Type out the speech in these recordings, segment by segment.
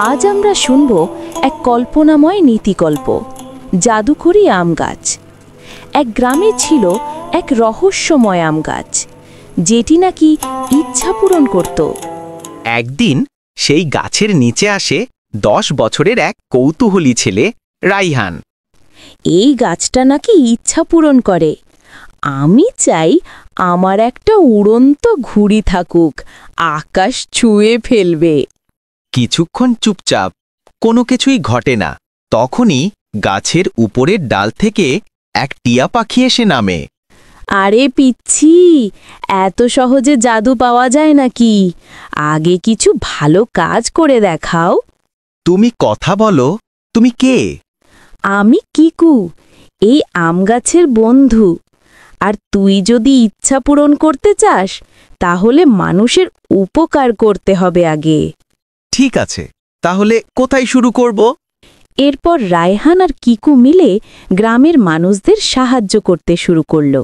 আজ আমরা শুনব এক কল্পনাময় নীতিকল্প, জাদুকরি আম গাছ। এক গ্রামে ছিল এক রহস্যময় আম গাছ, যেটি নাকি ইচ্ছা পূরণ করত। একদিন সেই গাছের নিচে আসে 10 বছরের এক কৌতূহলী ছেলে রাইহান। এই গাছটা নাকি ইচ্ছা পূরণ করে। আমি চাই আমার একটা উড়ন্ত ঘুড়ি থাকুক, আকাশ ছুঁয়ে ফেলবে। কিছুক্ষণ চুপচাপ, কোনো কিছুই ঘটে না। তখনই গাছের উপরের ডাল থেকে এক টিয়া পাখি এসে নামে। আরে পিচ্ছি, এত সহজে জাদু পাওয়া যায় নাকি? আগে কিছু ভালো কাজ করে দেখাও। তুমি কথা বলো, তুমি কে? আমি কিকু, এই আম গাছের বন্ধু। আর তুই যদি ইচ্ছা পূরণ করতে চাস, তাহলে মানুষের উপকার করতে হবে আগে। ঠিক আছে, তাহলে কোথায় শুরু করব? এরপর রায়হান আর কিকু মিলে গ্রামের মানুষদের সাহায্য করতে শুরু করল।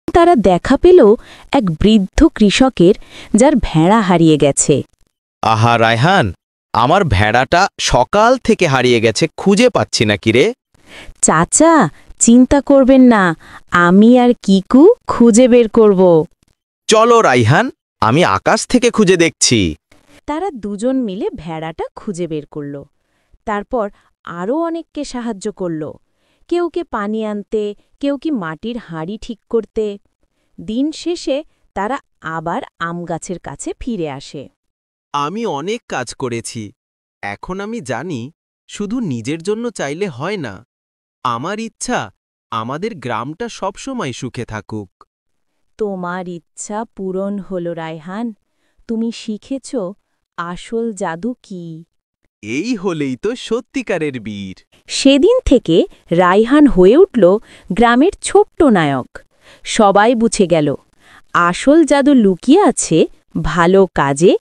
তারা দেখা পেল এক বৃদ্ধ কৃষকের, যার ভেড়া হারিয়ে গেছে। আহা রায়হান, আমার ভেড়াটা সকাল থেকে হারিয়ে গেছে, খুঁজে পাচ্ছি না কিরে। চাচা, চিন্তা করবেন না, আমি আর কিকু খুঁজে বের করব। চলো রাইহান, আমি আকাশ থেকে খুঁজে দেখছি। তারা দুজন মিলে ভেড়াটা খুঁজে বের করল। তারপর আরও অনেককে সাহায্য করল, কেউকে পানি আনতে, কেউ কি মাটির হাঁড়ি ঠিক করতে। দিন শেষে তারা আবার আম গাছের কাছে ফিরে আসে। আমি অনেক কাজ করেছি, এখন আমি জানি শুধু নিজের জন্য চাইলে হয় না। আমার ইচ্ছা আমাদের গ্রামটা সবসময় সুখে থাকুক। তোমার ইচ্ছা পূরণ হল রায়হান, তুমি শিখেছ আসল জাদু কি। এই হলেই তো সত্যিকারের বীর। সেদিন থেকে রায়হান হয়ে উঠল গ্রামের ছোট্ট নায়ক। সবাই বুঝে গেল, আসল জাদু লুকিয়ে আছে ভালো কাজে